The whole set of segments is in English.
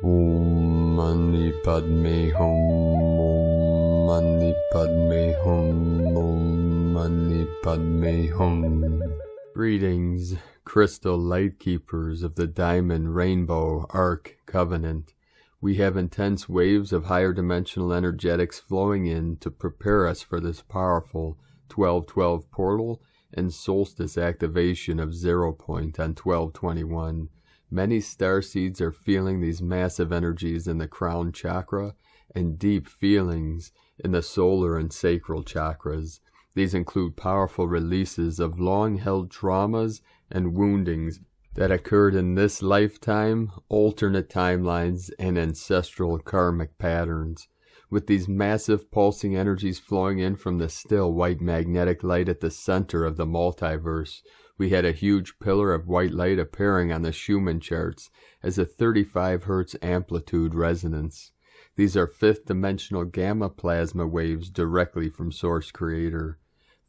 Om Mani Padme Hum, Om Mani Padme Hum, Om Mani Padme Hum. Greetings, crystal light keepers of the Diamond, Rainbow, Arc, Covenant. We have intense waves of higher dimensional energetics flowing in to prepare us for this powerful 12/12 portal and solstice activation of 0 point on 12/21. Many starseeds are feeling these massive energies in the crown chakra and deep feelings in the solar and sacral chakras. These include powerful releases of long-held traumas and woundings that occurred in this lifetime, alternate timelines, and ancestral karmic patterns. With these massive pulsing energies flowing in from the still white magnetic light at the center of the multiverse, we had a huge pillar of white light appearing on the Schumann charts as a 35 Hz amplitude resonance. These are fifth-dimensional gamma plasma waves directly from Source Creator.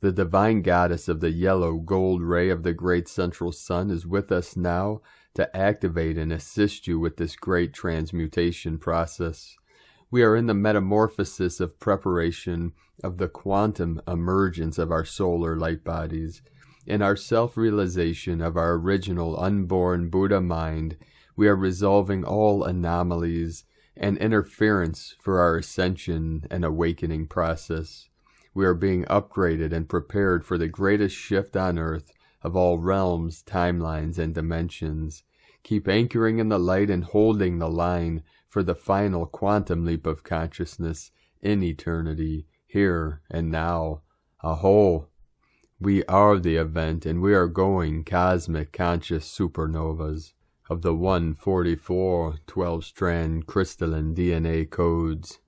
The divine goddess of the yellow gold ray of the great central sun is with us now to activate and assist you with this great transmutation process. We are in the metamorphosis of preparation of the quantum emergence of our solar light bodies. In our self-realization of our original unborn Buddha mind, we are resolving all anomalies and interference for our ascension and awakening process. We are being upgraded and prepared for the greatest shift on earth of all realms, timelines, and dimensions. Keep anchoring in the light and holding the line for the final quantum leap of consciousness in eternity, here and now. Aho! We are the event, and we are going cosmic conscious supernovas of the 144 12-strand crystalline DNA codes.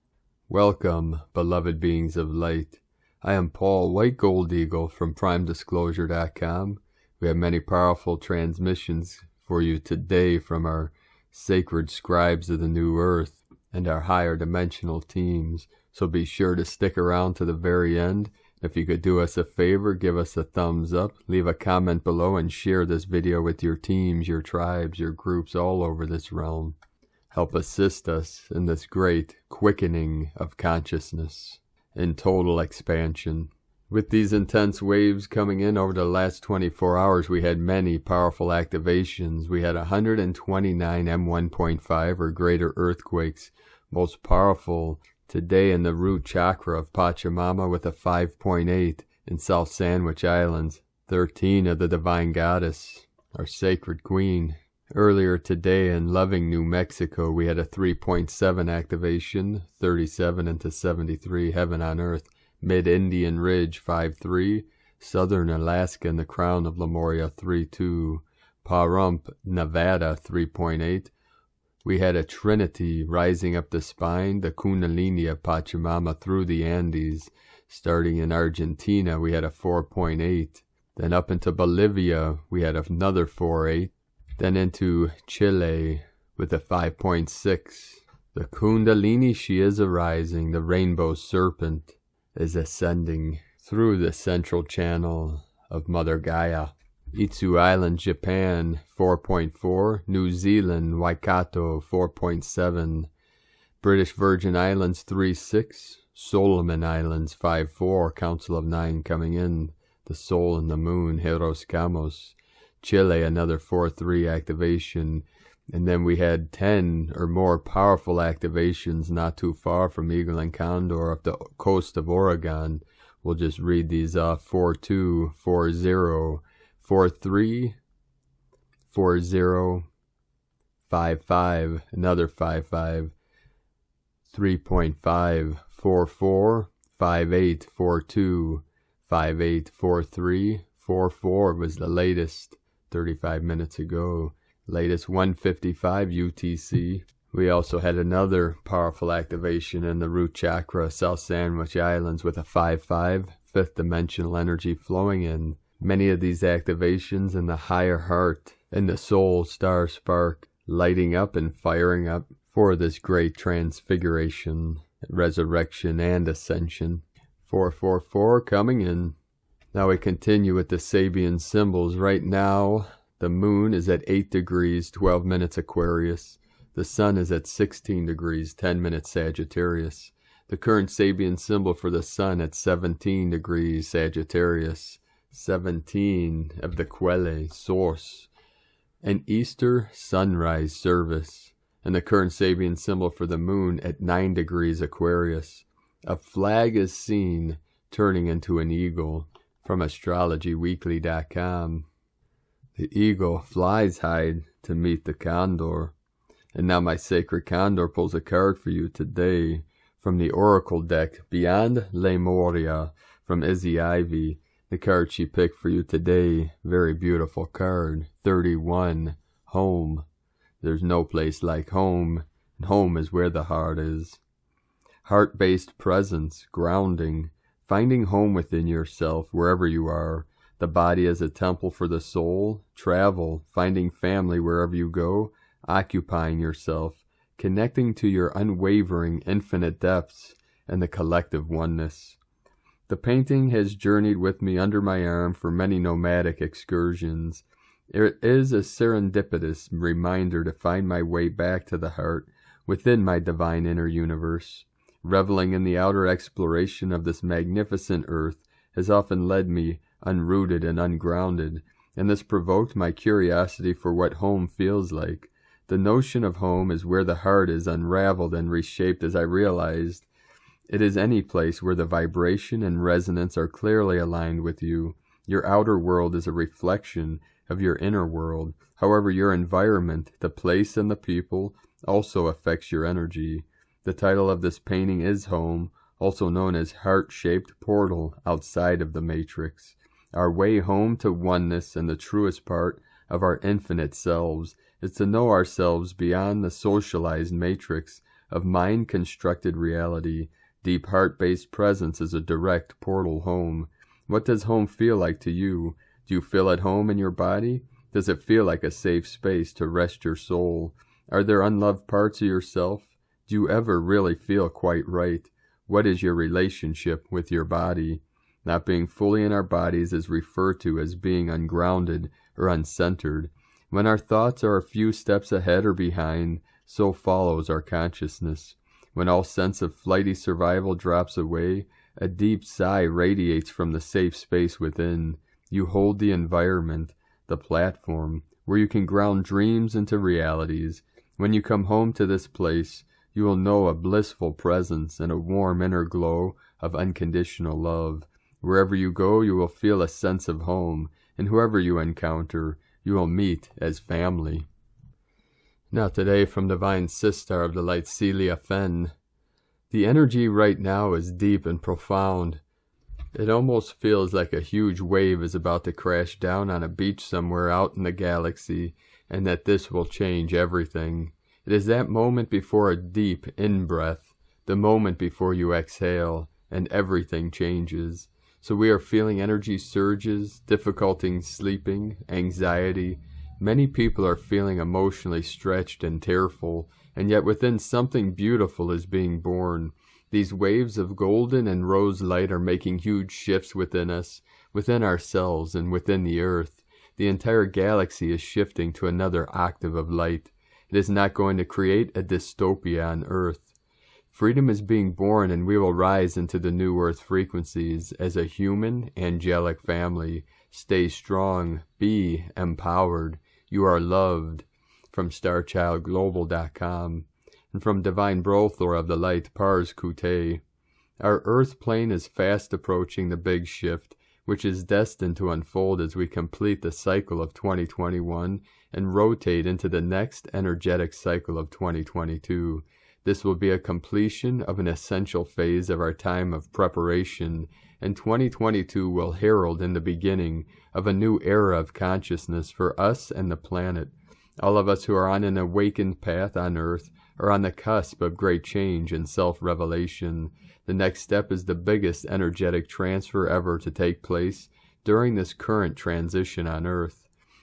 Welcome, beloved beings of light. I am Paul White Gold Eagle from PrimeDisclosure.com. We have many powerful transmissions for you today from our sacred scribes of the new earth and our higher dimensional teams, so be sure to stick around to the very end. If you could do us a favor, give us a thumbs up, leave a comment below, and share this video with your teams, your tribes, your groups all over this realm. Help assist us in this great quickening of consciousness in total expansion. With these intense waves coming in over the last 24 hours, we had many powerful activations. We had 129 M1.5 or greater earthquakes, most powerful today in the root chakra of Pachamama with a 5.8 in South Sandwich Islands, 13 of the Divine Goddess, our Sacred Queen. Earlier today in Loving, New Mexico, we had a 3.7 activation, 37 into 73, Heaven on Earth, Mid-Indian Ridge 5.3, Southern Alaska in the Crown of Lemuria 3.2, Pahrump, Nevada 3.8. We had a Trinity rising up the spine, the Kundalini of Pachamama through the Andes. Starting in Argentina, we had a 4.8. Then up into Bolivia, we had another 4.8. Then into Chile with a 5.6. The Kundalini, she is arising. The rainbow serpent is ascending through the central channel of Mother Gaia. Itsu Island, Japan, 4.4. New Zealand, Waikato, 4.7. British Virgin Islands, 3.6. Solomon Islands, 5.4. Council of 9 coming in. The Sol and the Moon, Heros Gamos. Chile, another 4.3 activation. And then we had 10 or more powerful activations not too far from Eagle and Condor up the coast of Oregon. We'll just read these off. 4.2, 4.0. 4.3, 4.0, 5.5, another 5.5, 3.5, 4.4, 5.8, 4.2, 5.8, 4.3, 4.4 was the latest 35 minutes ago. Latest 1:55 UTC. We also had another powerful activation in the root chakra, South Sandwich Islands with a 5.5, fifth dimensional energy flowing in. Many of these activations in the higher heart and the soul star spark lighting up and firing up for this great transfiguration, resurrection, and ascension. 444 coming in. Now we continue with the Sabian symbols. Right now, the moon is at 8 degrees, 12 minutes Aquarius. The sun is at 16 degrees, 10 minutes Sagittarius. The current Sabian symbol for the sun at 17 degrees Sagittarius. 17 of the Quelle, source. An Easter sunrise service. And the current Sabian symbol for the moon at 9 degrees Aquarius. A flag is seen turning into an eagle from astrologyweekly.com. The eagle flies high to meet the Condor. And now my sacred Condor pulls a card for you today from the Oracle deck, Beyond Lemuria, from Izzy Ivy. The card she picked for you today, very beautiful card, 31, home. There's no place like home, and home is where the heart is. Heart-based presence, grounding, finding home within yourself, wherever you are. The body as a temple for the soul, travel, finding family wherever you go, occupying yourself, connecting to your unwavering infinite depths and the collective oneness. The painting has journeyed with me under my arm for many nomadic excursions. It is a serendipitous reminder to find my way back to the heart within my divine inner universe. Reveling in the outer exploration of this magnificent earth has often led me unrooted and ungrounded, and this provoked my curiosity for what home feels like. The notion of home is where the heart is unraveled and reshaped, as I realized. It is any place where the vibration and resonance are clearly aligned with you. Your outer world is a reflection of your inner world. However, your environment, the place and the people, also affects your energy. The title of this painting is Home, also known as Heart-Shaped Portal Outside of the Matrix. Our way home to oneness and the truest part of our infinite selves is to know ourselves beyond the socialized matrix of mind-constructed reality. Deep heart-based presence is a direct portal home. What does home feel like to you? Do you feel at home in your body? Does it feel like a safe space to rest your soul? Are there unloved parts of yourself? Do you ever really feel quite right? What is your relationship with your body? Not being fully in our bodies is referred to as being ungrounded or uncentered. When our thoughts are a few steps ahead or behind, so follows our consciousness. When all sense of flighty survival drops away, a deep sigh radiates from the safe space within. You hold the environment, the platform, where you can ground dreams into realities. When you come home to this place, you will know a blissful presence and a warm inner glow of unconditional love. Wherever you go, you will feel a sense of home, and whoever you encounter, you will meet as family. Now today from Divine Sister of the Light, Celia Fenn. The energy right now is deep and profound. It almost feels like a huge wave is about to crash down on a beach somewhere out in the galaxy, and that this will change everything. It is that moment before a deep in-breath, the moment before you exhale, and everything changes. So we are feeling energy surges, difficulty sleeping, anxiety. Many people are feeling emotionally stretched and tearful, and yet within something beautiful is being born. These waves of golden and rose light are making huge shifts within us, within ourselves, and within the earth. The entire galaxy is shifting to another octave of light. It is not going to create a dystopia on Earth. Freedom is being born, and we will rise into the new Earth frequencies as a human, angelic family. Stay strong. Be empowered. You are loved. From StarChildGlobal.com. And from Divine Brothor of the Light, Pars Kute. Our Earth plane is fast approaching the big shift, which is destined to unfold as we complete the cycle of 2021 and rotate into the next energetic cycle of 2022. This will be a completion of an essential phase of our time of preparation, and 2022 will herald in the beginning of a new era of consciousness for us and the planet. All of us who are on an awakened path on Earth are on the cusp of great change and self-revelation. The next step is the biggest energetic transfer ever to take place during this current transition on Earth.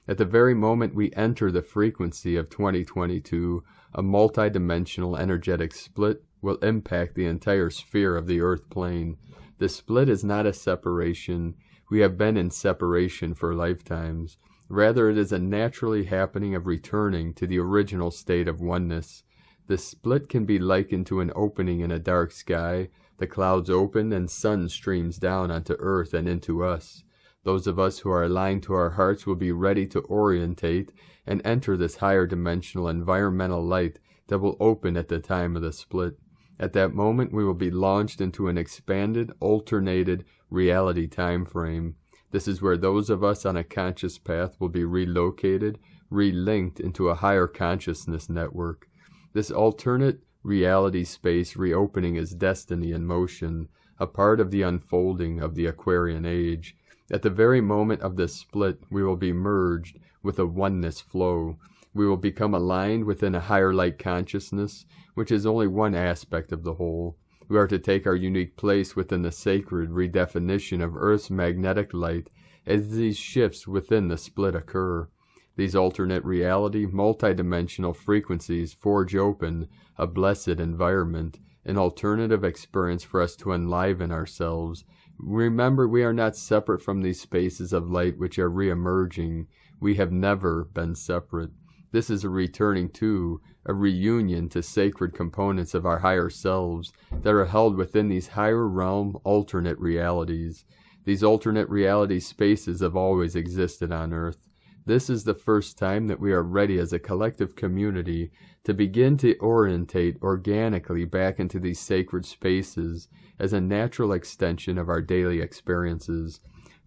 At the very moment we enter the frequency of 2022, a multidimensional energetic split will impact the entire sphere of the Earth plane. The split is not a separation. We have been in separation for lifetimes. Rather, it is a naturally happening of returning to the original state of oneness. This split can be likened to an opening in a dark sky. The clouds open and sun streams down onto earth and into us. Those of us who are aligned to our hearts will be ready to orientate and enter this higher dimensional environmental light that will open at the time of the split. At that moment, we will be launched into an expanded, alternated reality time frame. This is where those of us on a conscious path will be relocated, relinked into a higher consciousness network. This alternate reality space reopening is destiny in motion, a part of the unfolding of the Aquarian age. At the very moment of this split, we will be merged with a oneness flow. We will become aligned within a higher light consciousness, which is only one aspect of the whole. We are to take our unique place within the sacred redefinition of Earth's magnetic light as these shifts within the split occur. These alternate reality, multidimensional frequencies forge open a blessed environment, an alternative experience for us to enliven ourselves. Remember, we are not separate from these spaces of light which are re-emerging. We have never been separate. This is a returning to, a reunion to sacred components of our higher selves that are held within these higher realm alternate realities. These alternate reality spaces have always existed on Earth. This is the first time that we are ready as a collective community to begin to orientate organically back into these sacred spaces as a natural extension of our daily experiences.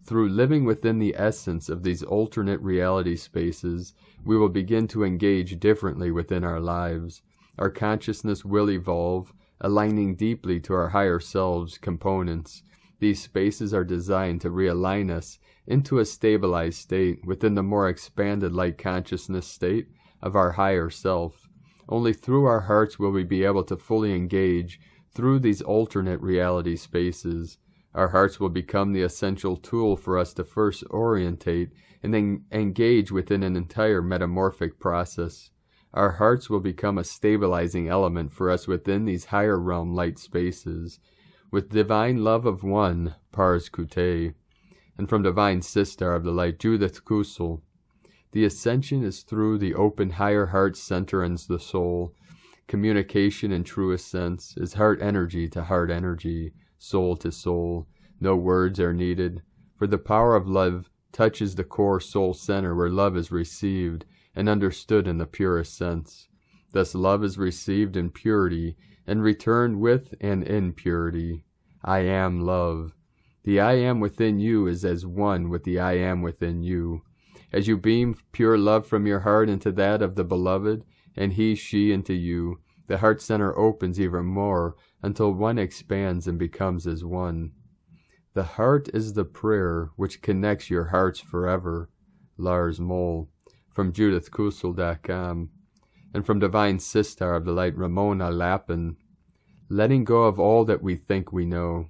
Through living within the essence of these alternate reality spaces, we will begin to engage differently within our lives. Our consciousness will evolve, aligning deeply to our higher selves components. These spaces are designed to realign us into a stabilized state within the more expanded light consciousness state of our higher self. Only through our hearts will we be able to fully engage through these alternate reality spaces. Our hearts will become the essential tool for us to first orientate and then engage within an entire metamorphic process. Our hearts will become a stabilizing element for us within these higher realm light spaces. With divine love of one, Pars Kute, and from divine sister of the light, Judith Kusel. The ascension is through the open higher heart center and the soul. Communication in truest sense is heart energy to heart energy, soul to soul. No words are needed, for the power of love touches the core soul center where love is received and understood in the purest sense. Thus love is received in purity and returned with and in purity. I am love. The I am within you is as one with the I am within you. As you beam pure love from your heart into that of the beloved, and he, she into you, the heart center opens even more until one expands and becomes as one. The heart is the prayer which connects your hearts forever. Lars Moll, from JudithKusel.com, and from Divine Sister of the Light, Ramona Lappin. Letting go of all that we think we know.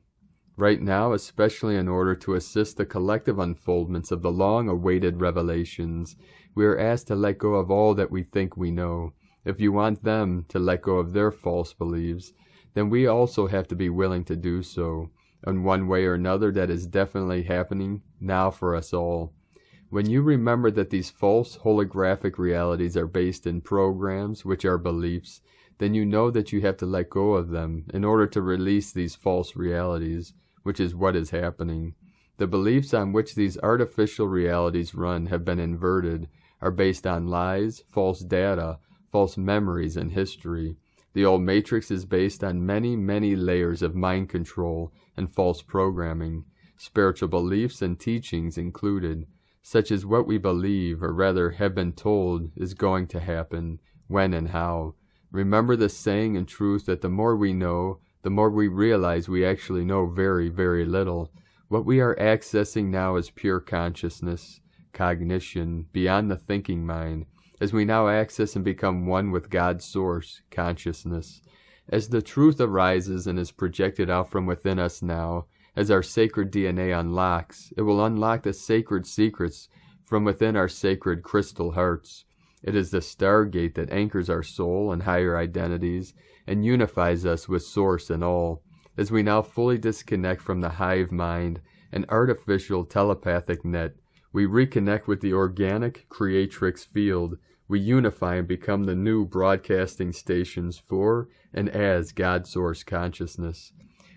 Right now, especially in order to assist the collective unfoldments of the long-awaited revelations, we are asked to let go of all that we think we know. If you want them to let go of their false beliefs, then we also have to be willing to do so. In one way or another, that is definitely happening now for us all. When you remember that these false holographic realities are based in programs, which are beliefs, then you know that you have to let go of them in order to release these false realities, which is what is happening. The beliefs on which these artificial realities run have been inverted, are based on lies, false data, false memories, and history. The old matrix is based on many, many layers of mind control and false programming, spiritual beliefs and teachings included, such as what we believe, or rather have been told, is going to happen, when and how. Remember the saying and truth that the more we know, the more we realize we actually know very, very little. What we are accessing now is pure consciousness, cognition, beyond the thinking mind, as we now access and become one with God's source, consciousness. As the truth arises and is projected out from within us now, as our sacred DNA unlocks, it will unlock the sacred secrets from within our sacred crystal hearts. It is the stargate that anchors our soul and higher identities and unifies us with Source and all. As we now fully disconnect from the hive mind and artificial telepathic net, We reconnect with the organic creatrix field. We unify and become the new broadcasting stations for and as God Source consciousness,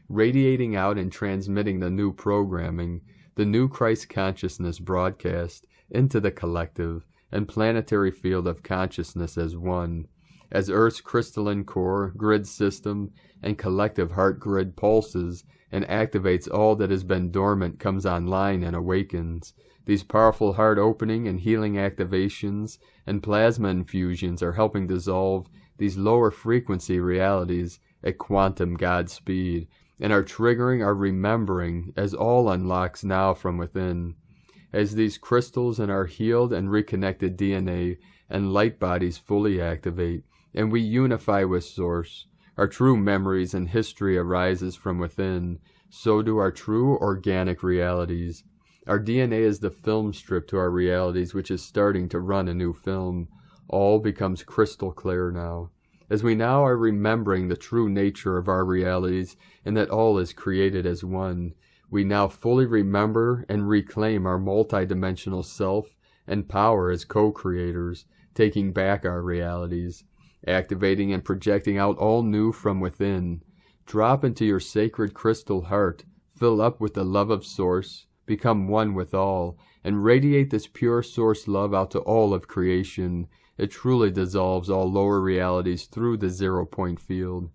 radiating out and transmitting the new programming, the new Christ consciousness broadcast into the collective and planetary field of consciousness as one, as Earth's crystalline core, grid system, and collective heart grid pulses and activates all that has been dormant comes online and awakens. These powerful heart opening and healing activations and plasma infusions are helping dissolve these lower frequency realities at quantum God speed, and are triggering our remembering as all unlocks now from within. As these crystals in our healed and reconnected DNA and light bodies fully activate, and we unify with Source, our true memories and history arises from within, so do our true organic realities. Our DNA is the film strip to our realities, which is starting to run a new film. All becomes crystal clear now, as we now are remembering the true nature of our realities and that all is created as one. We now fully remember and reclaim our multidimensional self and power as co-creators, taking back our realities, activating and projecting out all new from within. Drop into your sacred crystal heart, fill up with the love of Source, become one with all, and radiate this pure Source love out to all of creation. It truly dissolves all lower realities through the 0-point field.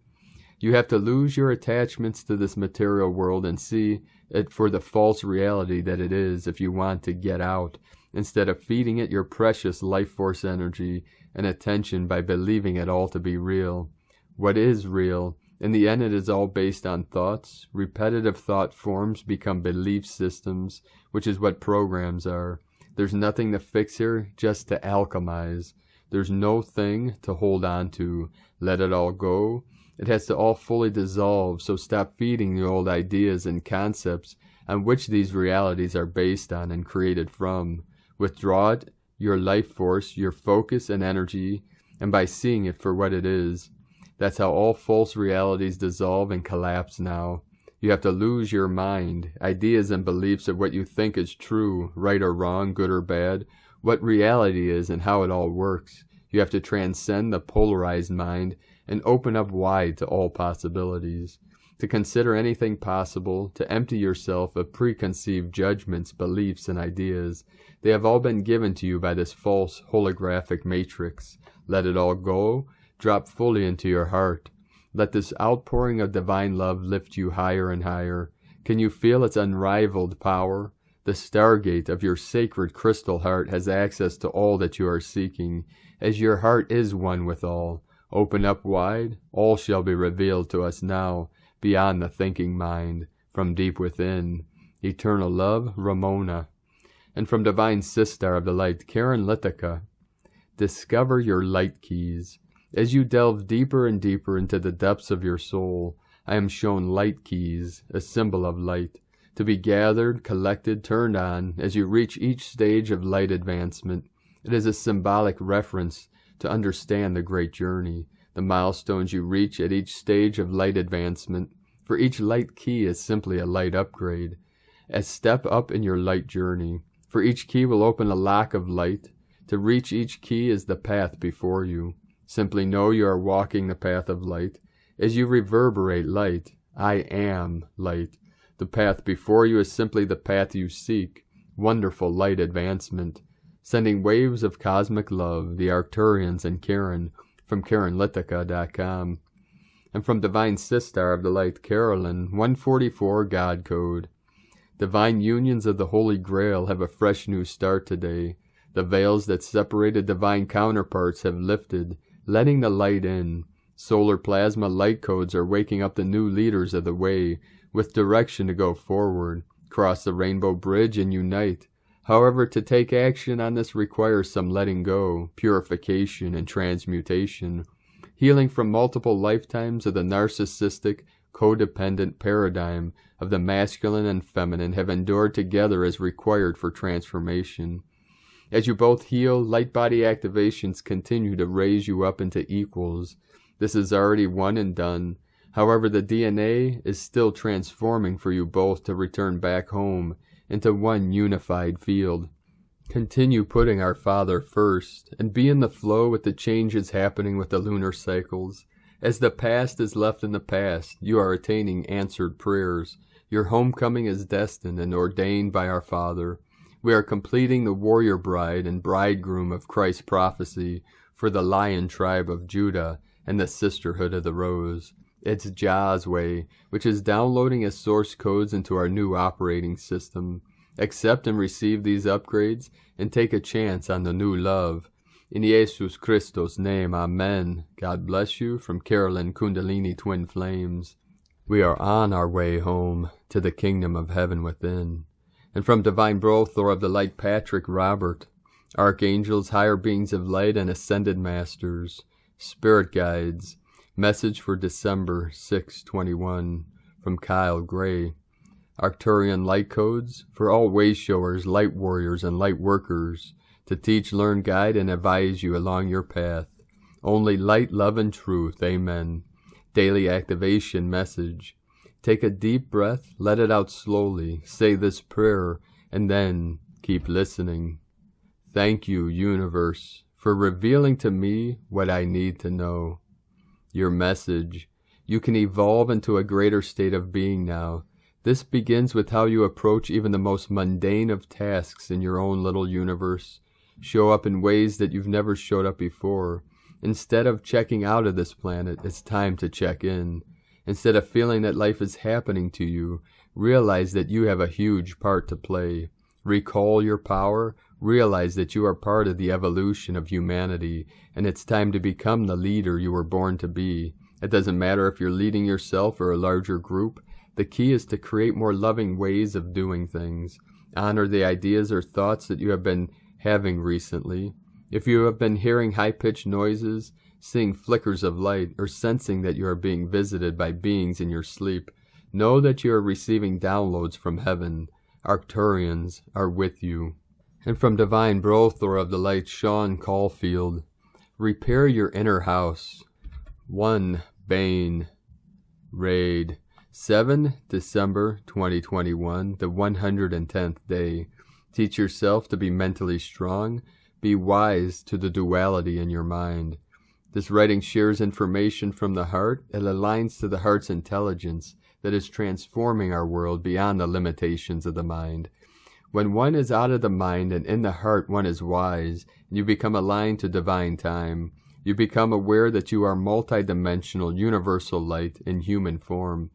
You have to lose your attachments to this material world and see it for the false reality that it is if you want to get out, instead of feeding it your precious life force energy and attention by believing it all to be real. What is real? In the end, it is all based on thoughts. Repetitive thought forms become belief systems, which is what programs are. There's nothing to fix here, just to alchemize. There's no thing to hold on to. Let it all go. It has to all fully dissolve, so stop feeding the old ideas and concepts on which these realities are based on and created from. Withdraw it, your life force, your focus and energy, and by seeing it for what it is. That's how all false realities dissolve and collapse now. You have to lose your mind, ideas and beliefs of what you think is true, right or wrong, good or bad, what reality is and how it all works. You have to transcend the polarized mind and open up wide to all possibilities, to consider anything possible, to empty yourself of preconceived judgments, beliefs, and ideas. They have all been given to you by this false holographic matrix. Let it all go. Drop fully into your heart. Let this outpouring of divine love lift you higher and higher. Can you feel its unrivaled power? The stargate of your sacred crystal heart has access to all that you are seeking, as your heart is one with all. Open up wide, all shall be revealed to us now, beyond the thinking mind, from deep within. Eternal love, Ramona. And from Divine Sistar of the Light, Karen Litica. Discover your light keys. As you delve deeper and deeper into the depths of your soul, I am shown light keys, a symbol of light, to be gathered, collected, turned on, as you reach each stage of light advancement. It is a symbolic reference to understand the great journey, the milestones you reach at each stage of light advancement, for each light key is simply a light upgrade, a step up in your light journey. For each key will open a lock of light. To reach each key is the path before you. Simply know you are walking the path of light. As you reverberate light, I am light. The path before you is simply the path you seek, wonderful light advancement, sending waves of cosmic love, the Arcturians and Karen, from KarenLitica.com. And from Divine Sistar of the Light, Carolyn, 144 God Code. Divine unions of the Holy Grail have a fresh new start today. The veils that separated divine counterparts have lifted, letting the light in. Solar plasma light codes are waking up the new leaders of the way, with direction to go forward, cross the rainbow bridge and unite. However, to take action on this requires some letting go, purification, and transmutation. Healing from multiple lifetimes of the narcissistic, codependent paradigm of the masculine and feminine have endured together as required for transformation. As you both heal, light body activations continue to raise you up into equals. This is already one and done. However, the DNA is still transforming for you both to return back home into one unified field. Continue putting our Father first, and be in the flow with the changes happening with the lunar cycles. As the past is left in the past, you are attaining answered prayers. Your homecoming is destined and ordained by our Father. We are completing the warrior bride and bridegroom of Christ's prophecy for the lion tribe of Judah and the sisterhood of the rose. It's Jah's way, which is downloading as source codes into our new operating system. Accept and receive these upgrades and take a chance on the new love. In Jesus Christos' name, Amen. God bless you from Carolyn Kundalini Twin Flames. We are on our way home to the kingdom of heaven within. And from Divine Brother of the Light Patrick Robert, Archangels, higher beings of light, and ascended masters, spirit guides, message for December 6/21 from Kyle Gray. Arcturian light codes for all way showers, light warriors, and light workers to teach, learn, guide, and advise you along your path. Only light, love, and truth. Amen. Daily activation message. Take a deep breath, let it out slowly, say this prayer, and then keep listening. Thank you, universe, for revealing to me what I need to know. Your message. You can evolve into a greater state of being now. This begins with how you approach even the most mundane of tasks in your own little universe. Show up in ways that you've never showed up before. Instead of checking out of this planet, it's time to check in. Instead of feeling that life is happening to you, realize that you have a huge part to play. Recall your power, realize that you are part of the evolution of humanity, and it's time to become the leader you were born to be. It doesn't matter if you're leading yourself or a larger group. The key is to create more loving ways of doing things. Honor the ideas or thoughts that you have been having recently. If you have been hearing high-pitched noises, seeing flickers of light, or sensing that you are being visited by beings in your sleep, know that you are receiving downloads from heaven. Arcturians are with you. And from Divine Brother of the Light, Sean Caulfield, repair your inner house. 1. Bane. Raid. 7 December 2021, the 110th day. Teach yourself to be mentally strong. Be wise to the duality in your mind. This writing shares information from the heart. It aligns to the heart's intelligence that is transforming our world beyond the limitations of the mind. When one is out of the mind and in the heart, one is wise, and you become aligned to divine time. You become aware that you are multidimensional, universal light in human form.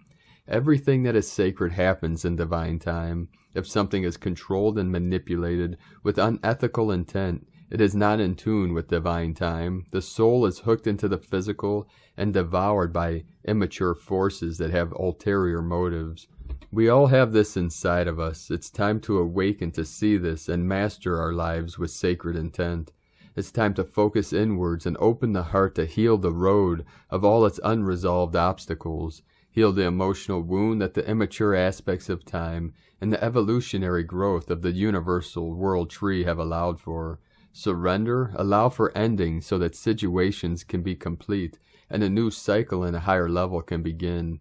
Everything that is sacred happens in divine time. If something is controlled and manipulated with unethical intent, it is not in tune with divine time. The soul is hooked into the physical and devoured by immature forces that have ulterior motives. We all have this inside of us. It's time to awaken to see this and master our lives with sacred intent. It's time to focus inwards and open the heart to heal the road of all its unresolved obstacles. Heal the emotional wound that the immature aspects of time and the evolutionary growth of the universal world tree have allowed for. Surrender, allow for ending so that situations can be complete and a new cycle in a higher level can begin.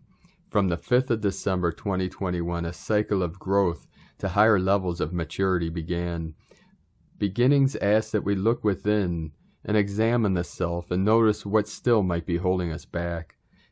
From the 5th of December 2021, a cycle of growth to higher levels of maturity began. Beginnings ask that we look within and examine the self and notice what still might be holding us back.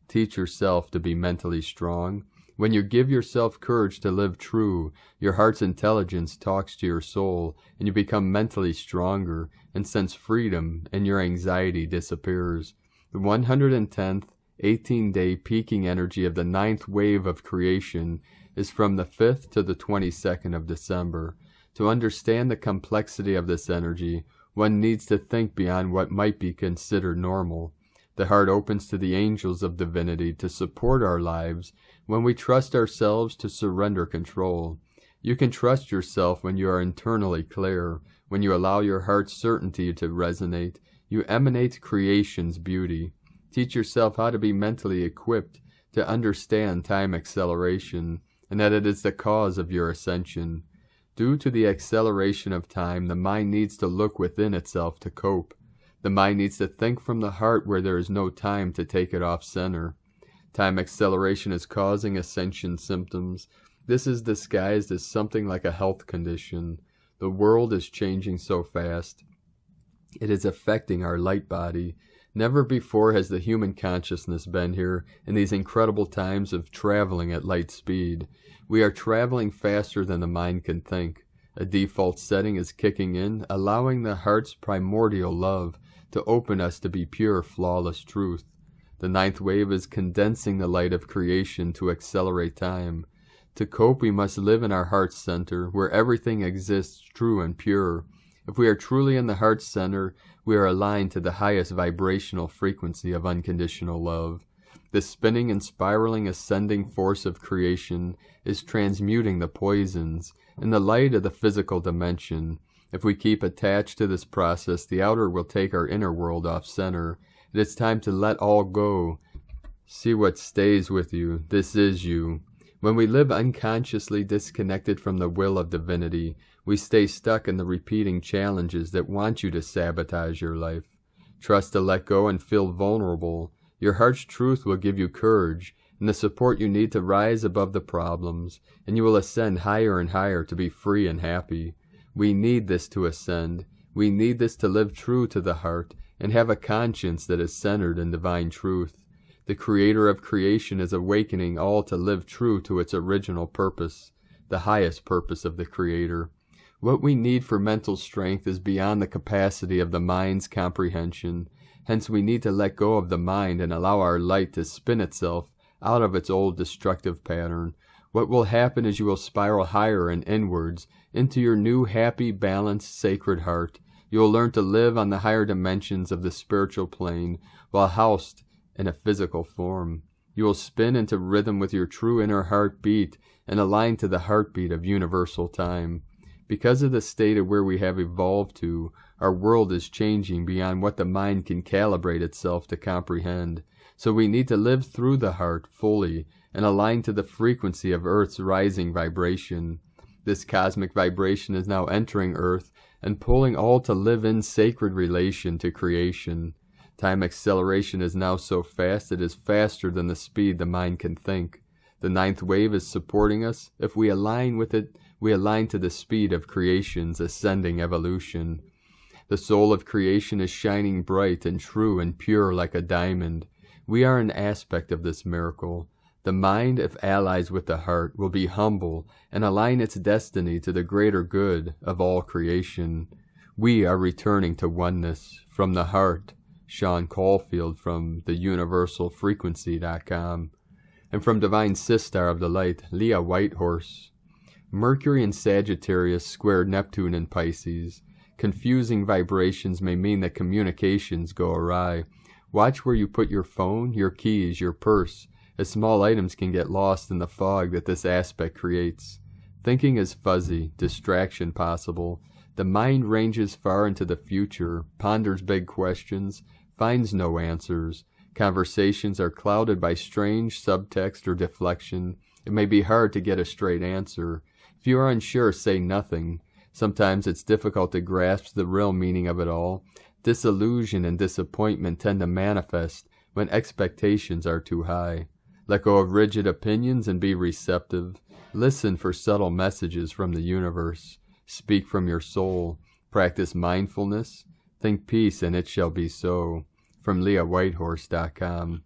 Teach yourself to be mentally strong. When you give yourself courage to live true, your heart's intelligence talks to your soul, and you become mentally stronger and sense freedom, and your anxiety disappears. The 110th, 18-day peaking energy of the 9th wave of creation is from the 5th to the 22nd of December. To understand the complexity of this energy, one needs to think beyond what might be considered normal. The heart opens to the angels of divinity to support our lives when we trust ourselves to surrender control. You can trust yourself when you are internally clear. When you allow your heart's certainty to resonate, you emanate creation's beauty. Teach yourself how to be mentally equipped to understand time acceleration, and that it is the cause of your ascension. Due to the acceleration of time, the mind needs to look within itself to cope. The mind needs to think from the heart where there is no time to take it off center. Time acceleration is causing ascension symptoms. This is disguised as something like a health condition. The world is changing so fast. It is affecting our light body. Never before has the human consciousness been here in these incredible times of traveling at light speed. We are traveling faster than the mind can think. A default setting is kicking in, allowing the heart's primordial love to open us to be pure, flawless truth. The ninth wave is condensing the light of creation to accelerate time. To cope, we must live in our heart center, where everything exists true and pure. If we are truly in the heart center, we are aligned to the highest vibrational frequency of unconditional love. The spinning and spiraling ascending force of creation is transmuting the poisons in the light of the physical dimension. If we keep attached to this process, the outer will take our inner world off center. It is time to let all go. See what stays with you. This is you. When we live unconsciously disconnected from the will of divinity, we stay stuck in the repeating challenges that want you to sabotage your life. Trust to let go and feel vulnerable. Your heart's truth will give you courage and the support you need to rise above the problems, and you will ascend higher and higher to be free and happy. We need this to ascend. We need this to live true to the heart and have a conscience that is centered in divine truth. The creator of creation is awakening all to live true to its original purpose, the highest purpose of the creator. What we need for mental strength is beyond the capacity of the mind's comprehension. Hence we need to let go of the mind and allow our light to spin itself out of its old destructive pattern. What will happen is you will spiral higher and inwards into your new happy, balanced, sacred heart. You will learn to live on the higher dimensions of the spiritual plane while housed in a physical form. You will spin into rhythm with your true inner heartbeat and align to the heartbeat of universal time. Because of the state of where we have evolved to, our world is changing beyond what the mind can calibrate itself to comprehend. So we need to live through the heart fully and align to the frequency of Earth's rising vibration. This cosmic vibration is now entering Earth and pulling all to live in sacred relation to creation. Time acceleration is now so fast it is faster than the speed the mind can think. The ninth wave is supporting us. If we align with it, we align to the speed of creation's ascending evolution. The soul of creation is shining bright and true and pure like a diamond. We are an aspect of this miracle. The mind, if allies with the heart, will be humble and align its destiny to the greater good of all creation. We are returning to oneness from the heart. Sean Caulfield from theuniversalfrequency.com. And from Divine Sistar of the Light, Leah Whitehorse. Mercury in Sagittarius squared Neptune in Pisces. Confusing vibrations may mean that communications go awry. Watch where you put your phone, your keys, your purse, as small items can get lost in the fog that this aspect creates. Thinking is fuzzy, distraction possible. The mind ranges far into the future, ponders big questions, finds no answers. Conversations are clouded by strange subtext or deflection. It may be hard to get a straight answer. If you are unsure, say nothing. Sometimes it's difficult to grasp the real meaning of it all. Disillusion and disappointment tend to manifest when expectations are too high. Let go of rigid opinions and be receptive. Listen for subtle messages from the universe. Speak from your soul. Practice mindfulness. Think peace and it shall be so. From LeahWhitehorse.com.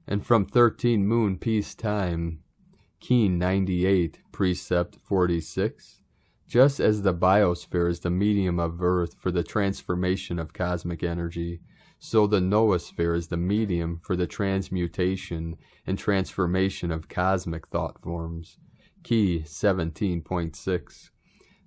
And from 13 Moon Peace Time. Keen 98, Precept 46. Just as the biosphere is the medium of Earth for the transformation of cosmic energy, so the noosphere is the medium for the transmutation and transformation of cosmic thought forms. Key 17.6.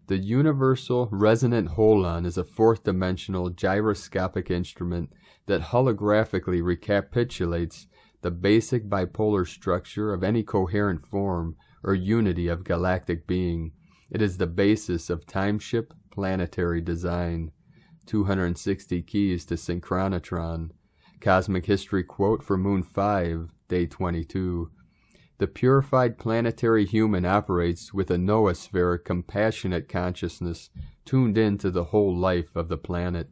The universal resonant holon is a fourth-dimensional gyroscopic instrument that holographically recapitulates the basic bipolar structure of any coherent form or unity of galactic being. It is the basis of timeship planetary design. 260 keys to synchronotron. Cosmic history quote for Moon 5, Day 22. The purified planetary human operates with a noospheric compassionate consciousness tuned in to the whole life of the planet.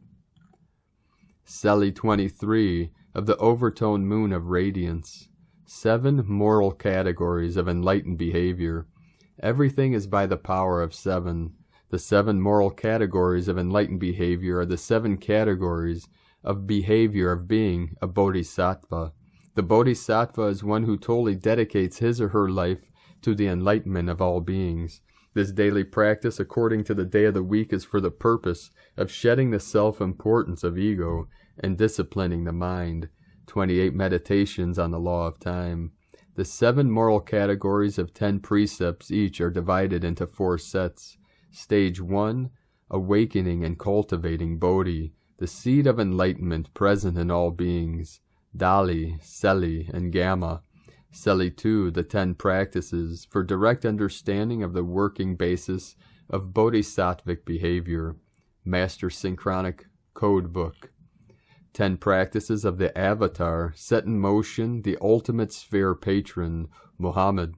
Chelsie 23 of the overtone moon of radiance. 7 moral categories of enlightened behavior. Everything is by the power of 7. The 7 moral categories of enlightened behavior are the 7 categories of behavior of being a bodhisattva. The bodhisattva is one who totally dedicates his or her life to the enlightenment of all beings. This daily practice, according to the day of the week, is for the purpose of shedding the self-importance of ego and disciplining the mind. 28 meditations on the law of time. The 7 moral categories of 10 precepts each are divided into 4 sets. Stage 1, awakening and cultivating Bodhi, the seed of enlightenment present in all beings. Dali, Seli, and Gamma. Seli 2, the 10 practices for direct understanding of the working basis of bodhisattvic behavior. Master Synchronic Code Book. 10 practices of the Avatar set in motion the ultimate sphere patron, Muhammad.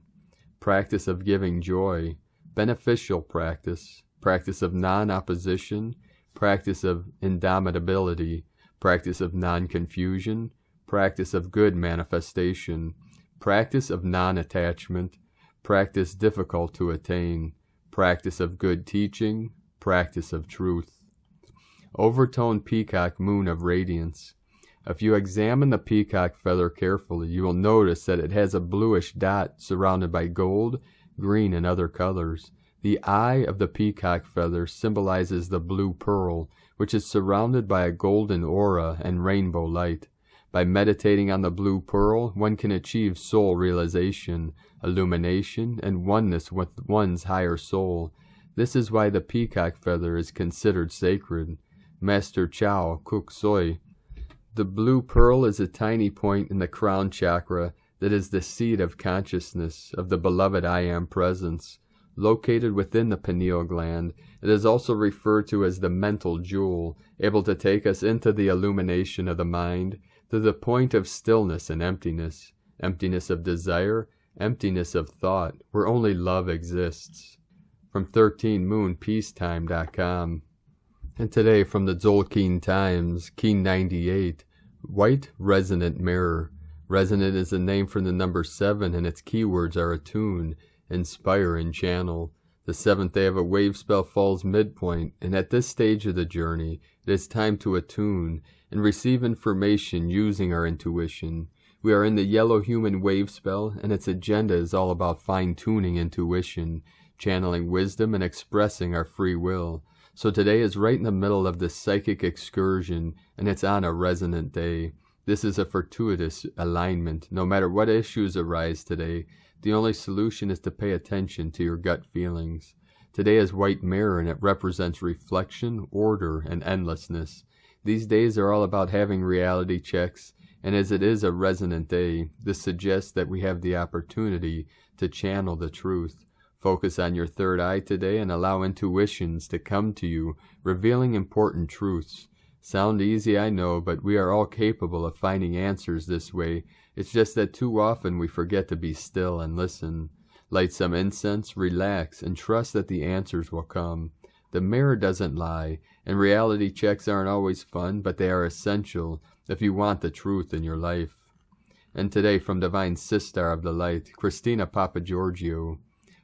Practice of giving joy. Beneficial practice. Practice of non-opposition. Practice of indomitability. Practice of non-confusion. Practice of good manifestation. Practice of non-attachment. Practice difficult to attain. Practice of good teaching. Practice of truth. Overtoned peacock moon of radiance. If you examine the peacock feather carefully, you will notice that it has a bluish dot surrounded by gold, green, and other colors. The eye of the peacock feather symbolizes the blue pearl, which is surrounded by a golden aura and rainbow light. By meditating on the blue pearl, one can achieve soul realization, illumination, and oneness with one's higher soul. This is why the peacock feather is considered sacred. Master Chow Kuk Soi. The blue pearl is a tiny point in the crown chakra that is the seat of consciousness of the beloved I Am presence. Located within the pineal gland, it is also referred to as the mental jewel, able to take us into the illumination of the mind, to the point of stillness and emptiness, emptiness of desire, emptiness of thought, where only love exists. From 13moonpeacetime.com. And today from the Zolkeen Times, Keen 98, White Resonant Mirror. Resonant is the name for the number 7, and its keywords are attune, inspire, and channel. The 7th day of a wave spell falls midpoint, and at this stage of the journey, it is time to attune and receive information using our intuition. We are in the yellow human wave spell, and its agenda is all about fine-tuning intuition, channeling wisdom, and expressing our free will. So today is right in the middle of this psychic excursion, and it's on a resonant day. This is a fortuitous alignment. No matter what issues arise today, the only solution is to pay attention to your gut feelings. Today is White Mirror, and it represents reflection, order, and endlessness. These days are all about having reality checks, and as it is a resonant day, this suggests that we have the opportunity to channel the truth. Focus on your third eye today and allow intuitions to come to you, revealing important truths. Sound easy, I know, but we are all capable of finding answers this way. It's just that too often we forget to be still and listen. Light some incense, relax, and trust that the answers will come. The mirror doesn't lie, and reality checks aren't always fun, but they are essential if you want the truth in your life. And today from Divine Sistar of the Light, Christina Papagiorgio,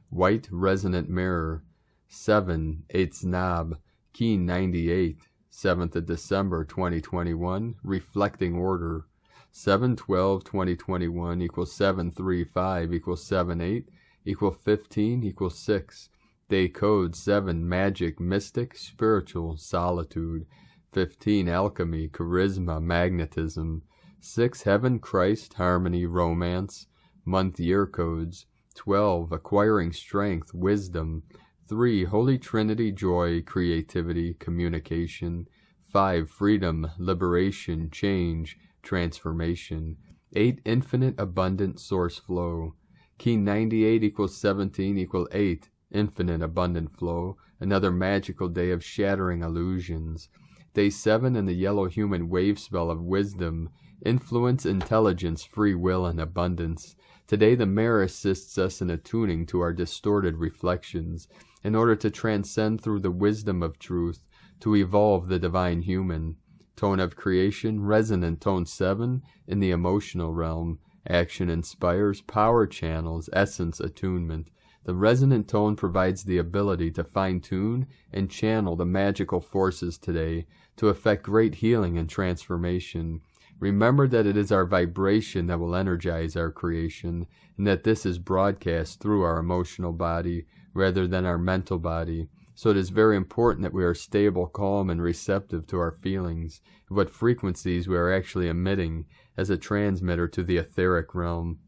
White Resonant Mirror, 7, 8th Knob, Keen 98, 7th of December 2021, Reflecting Order, 7/12/2021 equals 735 equals 78 equal 15 equals 6. Day code 7, Magic, Mystic, Spiritual, Solitude, 15, Alchemy, Charisma, Magnetism, 6, Heaven, Christ, Harmony, Romance, Month Year codes, 12, Acquiring Strength, Wisdom, 3, Holy Trinity, Joy, Creativity, Communication, 5, Freedom, Liberation, Change, Transformation, 8, Infinite, Abundant, Source Flow, Key 98 equals 17 equal 8, Infinite, Abundant Flow, another magical day of shattering illusions. Day 7 in the yellow human wave spell of wisdom, influence, intelligence, free will, and abundance. Today the mirror assists us in attuning to our distorted reflections, in order to transcend through the wisdom of truth, to evolve the divine human. Tone of creation, resonant tone 7 in the emotional realm. Action inspires, power channels, essence attunement. The resonant tone provides the ability to fine-tune and channel the magical forces today to effect great healing and transformation. Remember that it is our vibration that will energize our creation, and that this is broadcast through our emotional body rather than our mental body. So it is very important that we are stable, calm, and receptive to our feelings, of what frequencies we are actually emitting as a transmitter to the etheric realm.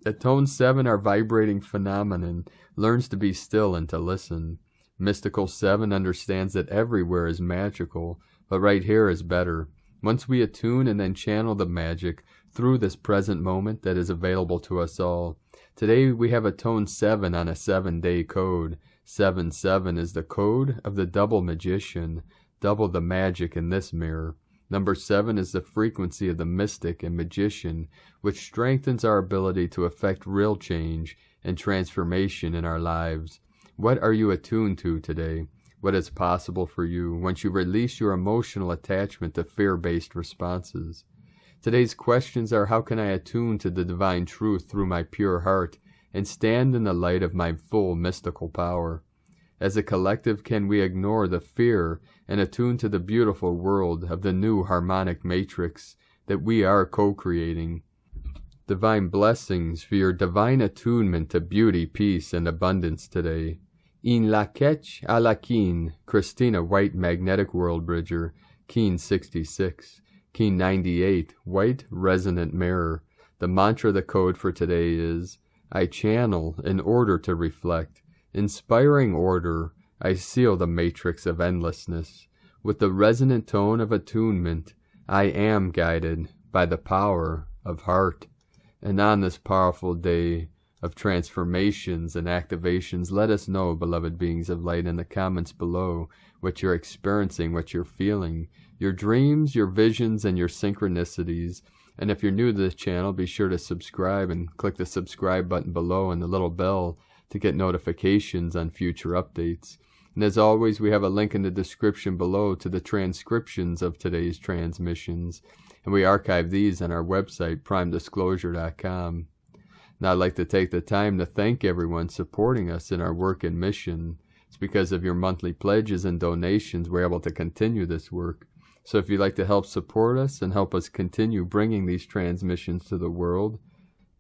At tone 7, our vibrating phenomenon learns to be still and to listen. Mystical 7 understands that everywhere is magical, but right here is better. Once we attune and then channel the magic through this present moment that is available to us all. Today we have a tone 7 on a 7-day code. 7-7 is the code of the double magician, double the magic in this mirror. Number 7 is the frequency of the mystic and magician, which strengthens our ability to effect real change and transformation in our lives. What are you attuned to today? What is possible for you once you release your emotional attachment to fear-based responses? Today's questions are: how can I attune to the divine truth through my pure heart and stand in the light of my full mystical power? As a collective, can we ignore the fear and attune to the beautiful world of the new harmonic matrix that we are co-creating? Divine blessings for your divine attunement to beauty, peace, and abundance today. In la ketch a la keen, Christina White Magnetic World Bridger, Keen 66, Keen 98, White Resonant Mirror. The mantra, the code for today is: I channel in order to reflect. Inspiring order, I seal the matrix of endlessness. With the resonant tone of attunement, I am guided by the power of heart. And on this powerful day of transformations and activations, let us know, beloved beings of light, in the comments below what you're experiencing, what you're feeling, your dreams, your visions, and your synchronicities. And if you're new to this channel, be sure to subscribe and click the subscribe button below and the little bell to get notifications on future updates. And as always, we have a link in the description below to the transcriptions of today's transmissions, and we archive these on our website, primedisclosure.com. Now I'd like to take the time to thank everyone supporting us in our work and mission. It's because of your monthly pledges and donations we're able to continue this work. So if you'd like to help support us and help us continue bringing these transmissions to the world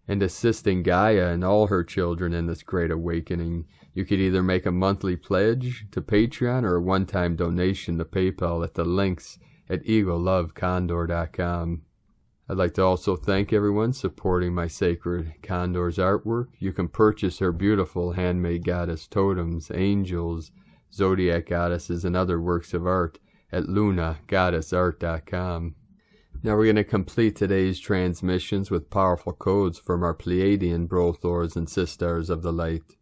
and assisting Gaia and all her children in this great awakening, you could either make a monthly pledge to Patreon or a one-time donation to PayPal at the links at eaglelovecondor.com. I'd like to also thank everyone supporting my sacred Condor's artwork. You can purchase her beautiful handmade goddess totems, angels, zodiac goddesses, and other works of art at lunagoddessart.com. Now we're going to complete today's transmissions with powerful codes from our Pleiadian Brothors and Sisters of the Light.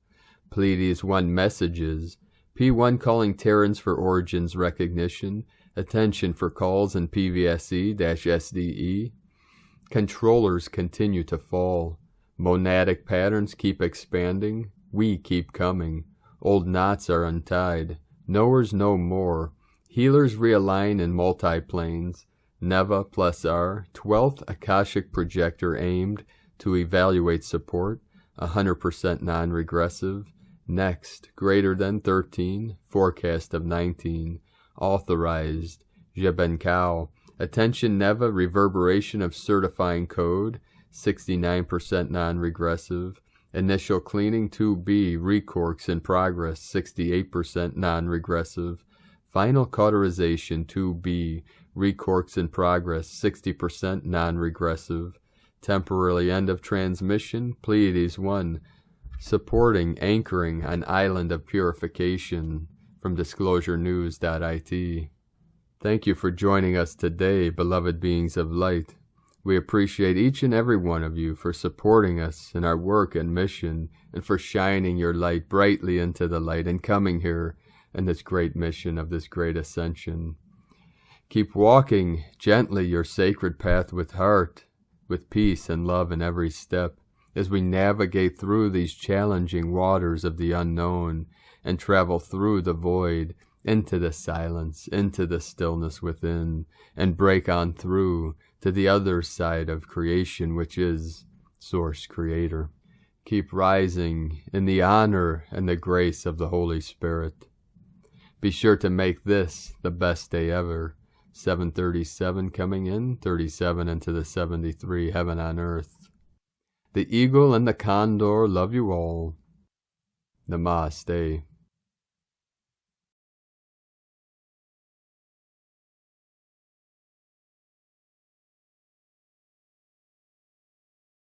Pleiades 1 messages. P1 calling Terrans for origins recognition. Attention for calls in PVSE-SDE. Controllers continue to fall. Monadic patterns keep expanding. We keep coming. Old knots are untied. Knowers know more. Healers realign in multi-planes. Neva plus R, 12th Akashic projector aimed to evaluate support, 100% non-regressive. Next, greater than 13, forecast of 19. Authorized, Jebenkau. Attention Neva, reverberation of certifying code, 69% non-regressive. Initial cleaning 2B, recorks in progress, 68% non-regressive. Final cauterization 2B, recorks in progress, 60% non-regressive. Temporarily end of transmission, Pleiades 1, supporting anchoring an island of purification, from disclosurenews.it. Thank you for joining us today, beloved beings of light. We appreciate each and every one of you for supporting us in our work and mission, and for shining your light brightly into the light and coming here in this great mission of this great ascension. Keep walking gently your sacred path with heart, with peace and love in every step, as we navigate through these challenging waters of the unknown and travel through the void, into the silence, into the stillness within, and break on through to the other side of creation, which is Source Creator. Keep rising in the honor and the grace of the Holy Spirit. Be sure to make this the best day ever. 737 coming in, 37 into the 73, heaven on earth. The eagle and the condor love you all. Namaste.